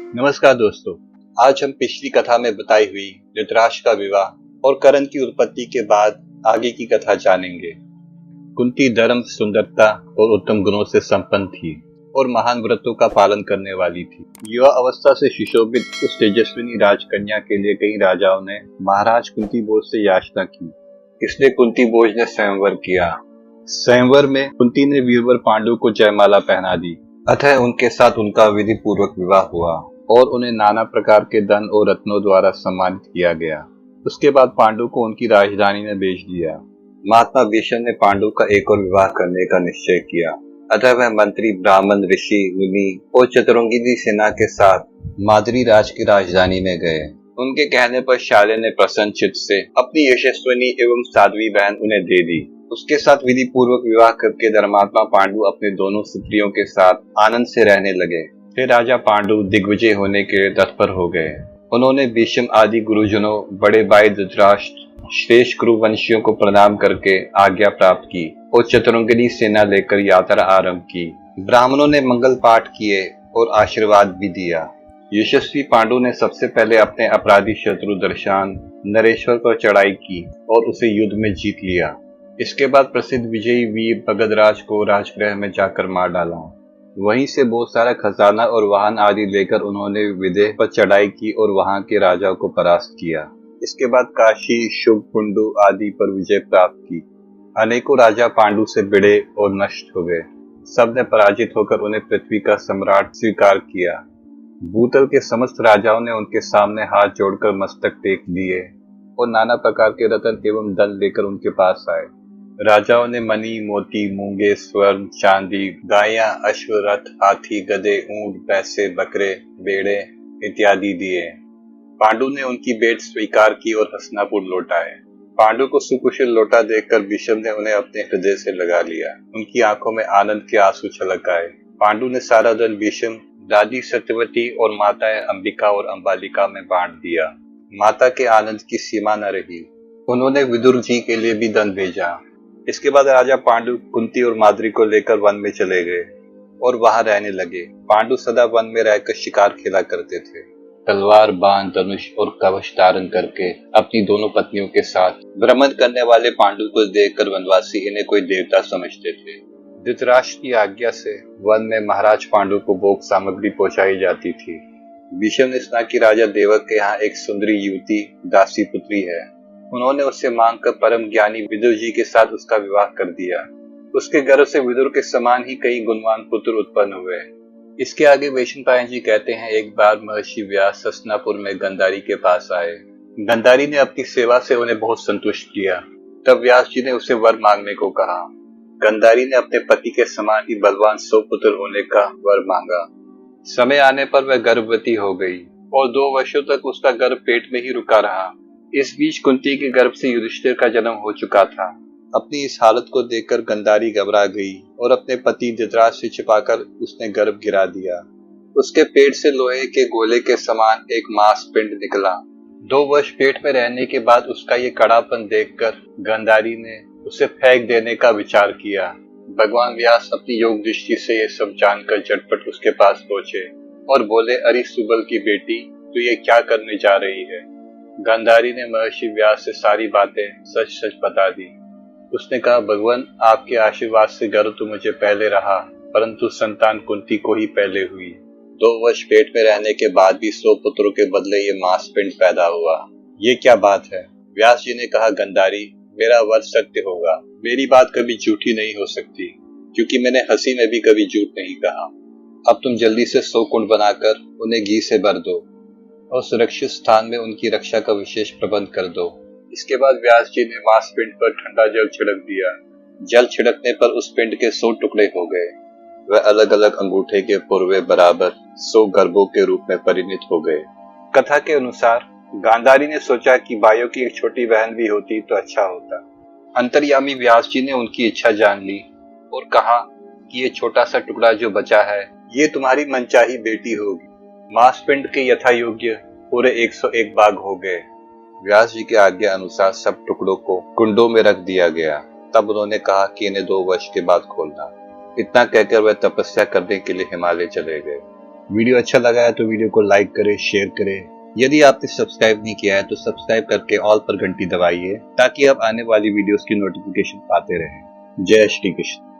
नमस्कार दोस्तों। आज हम पिछली कथा में बताई हुई धृतराष्ट्र का विवाह और कर्ण की उत्पत्ति के बाद आगे की कथा जानेंगे। कुंती धर्म, सुंदरता और उत्तम गुणों से संपन्न थी और महान व्रतों का पालन करने वाली थी। युवा अवस्था से सुशोभित उस तेजस्विनी राजकन्या के लिए कई राजाओं ने महाराज कुंती भोज से याचना की। इसलिए कुंती भोज ने स्वयंवर किया। स्वयंवर में कुंती ने वीरवर पांडु को जयमाला पहना दी। अतः उनके साथ उनका विधि पूर्वक विवाह हुआ और उन्हें नाना प्रकार के धन और रत्नों द्वारा सम्मानित किया गया। उसके बाद पांडु को उनकी राजधानी में भेज दिया। महात्मा भीष्म ने पांडु का एक और विवाह करने का निश्चय किया। अतः वह मंत्री, ब्राह्मण, ऋषि, मुनि और चतुरंगिनी सेना के साथ माद्री राज की राजधानी में गए। उनके कहने पर शाल्य ने प्रसन्न चित्त से अपनी यशस्विनी एवं साध्वी बहन उन्हें दे दी। उसके साथ विधि पूर्वक विवाह करके धर्मात्मा पांडु अपने दोनों स्त्रियों के साथ आनंद से रहने लगे। फिर राजा पांडु दिग्विजय होने के लिए तत्पर हो गए। उन्होंने भीष्म आदि गुरुजनों, बड़े भाई धृतराष्ट्र, श्रेष्ठ कुरुवंशियों को प्रणाम करके आज्ञा प्राप्त की और चतुरंगिनी सेना लेकर यात्रा आरंभ की। ब्राह्मणों ने मंगल पाठ किए और आशीर्वाद भी दिया। यशस्वी पांडु ने सबसे पहले अपने अपराधी शत्रु दर्शान नरेश्वर पर चढ़ाई की और उसे युद्ध में जीत लिया। इसके बाद प्रसिद्ध विजयी वीर भगदराज को राजगृह में जाकर मार डाला। वहीं से बहुत सारा खजाना और वाहन आदि लेकर उन्होंने विदेह पर चढ़ाई की और वहां के राजाओं को परास्त किया। इसके बाद काशी, शुभ कुंडु आदि पर विजय प्राप्त की। अनेकों राजा पांडु से भिड़े और नष्ट हो गए। सब ने पराजित होकर उन्हें पृथ्वी का सम्राट स्वीकार किया। भूतल के समस्त राजाओं ने उनके सामने हाथ जोड़कर मस्तक टेक दिए और नाना प्रकार के रत्न एवं धन लेकर उनके पास आए। राजाओं ने मणि, मोती, मूंगे, स्वर्ण, चांदी, गायें, अश्व, रथ, हाथी, गधे, ऊंट, भैंसे, बकरे, भेड़े इत्यादि दिए। पांडु ने उनकी भेंट स्वीकार की और हस्तिनापुर लौटाए। पांडु को सुकुशल लौटा देखकर भीष्म ने उन्हें अपने हृदय से लगा लिया। उनकी आंखों में आनंद के आंसू छलक आए। पांडु ने सारा धन भीष्म, दादी सत्यवती और माताएं अंबिका और अंबालिका में बांट दिया। माता के आनंद की सीमा न रही। उन्होंने विदुर जी के लिए भी धन भेजा। इसके बाद राजा पांडु कुंती और माद्री को लेकर वन में चले गए और वहां रहने लगे। पांडु सदा वन में रहकर शिकार खेला करते थे। तलवार, बाण, धनुष और कवच धारण करके अपनी दोनों पत्नियों के साथ भ्रमण करने वाले पांडु को देखकर वनवासी इन्हें कोई देवता समझते थे। धृतराष्ट्र की आज्ञा से वन में महाराज पांडु को भोग सामग्री पहुंचाई जाती थी। भीष्म ने सुना कि राजा देवक के यहाँ एक सुंदरी युवती दासी पुत्री है। उन्होंने उससे मांगकर परम ज्ञानी विदुर जी के साथ उसका विवाह कर दिया। उसके गर्भ से विदुर के समान ही कई गुणवान पुत्र उत्पन्न हुए। इसके आगे वैशंपायन जी कहते हैं, एक बार महर्षि व्यास हस्तिनापुर में गंधारी के पास आए। गंधारी ने अपनी सेवा से उन्हें बहुत संतुष्ट किया। तब व्यास जी ने उसे वर मांगने को कहा। गंधारी ने अपने पति के समान ही बलवान 100 पुत्र होने का वर मांगा। समय आने पर वह गर्भवती हो गई और 2 वर्षों तक उसका गर्भ पेट में ही रुका रहा। इस बीच कुंती के गर्भ से युधिष्ठिर का जन्म हो चुका था। अपनी इस हालत को देखकर गंधारी घबरा गई और अपने पति धृतराष्ट्र से छिपाकर उसने गर्भ गिरा दिया। उसके पेट से लोहे के गोले के समान एक मांस पिंड निकला। 2 वर्ष पेट में रहने के बाद उसका ये कड़ापन देखकर गंधारी ने उसे फेंक देने का विचार किया। भगवान व्यास अपनी योग दृष्टि से ये सब जानकर झटपट उसके पास पहुंचे और बोले, अरे सुबल की बेटी, तू ये क्या करने जा रही है? गंधारी ने महर्षि व्यास से सारी बातें सच सच बता दी। उसने कहा, भगवान, आपके आशीर्वाद से गर्भ तो मुझे पहले रहा, परंतु संतान कुंती को ही पहले हुई। 2 वर्ष पेट में रहने के बाद भी 100 पुत्रों के बदले ये मांस पिंड पैदा हुआ। ये क्या बात है? व्यास जी ने कहा, गंधारी, मेरा वर सत्य होगा। मेरी बात कभी झूठी नहीं हो सकती, क्योंकि मैंने हंसी में भी कभी झूठ नहीं कहा। अब तुम जल्दी से 100 कुंड बनाकर उन्हें घी से भर दो और सुरक्षित स्थान में उनकी रक्षा का विशेष प्रबंध कर दो। इसके बाद व्यास जी ने मांस पिंड पर ठंडा जल छिड़क दिया। जल छिड़कने पर उस पिंड के 100 टुकड़े हो गए। वह अलग अलग अंगूठे के पुरवे बराबर 100 गर्भों के रूप में परिणत हो गए। कथा के अनुसार गांधारी ने सोचा कि भाइयों की एक छोटी बहन भी होती तो अच्छा होता। अंतर्यामी व्यास जी ने उनकी इच्छा जान ली और कहा कि ये छोटा सा टुकड़ा जो बचा है, ये तुम्हारी मनचाही बेटी होगी। मांस पिंड के यथा योग्य पूरे 101 भाग हो गए। व्यास जी के आज्ञा अनुसार सब टुकड़ों को कुंडों में रख दिया गया। तब उन्होंने कहा कि इन्हें 2 वर्ष के बाद खोलना। इतना कहकर वह तपस्या करने के लिए हिमालय चले गए। वीडियो अच्छा लगा है तो वीडियो को लाइक करें, शेयर करें। यदि आपने सब्सक्राइब नहीं किया है तो सब्सक्राइब करके ऑल पर घंटी दबाइए ताकि आप आने वाली वीडियोस की नोटिफिकेशन पाते रहें। जय श्री कृष्ण।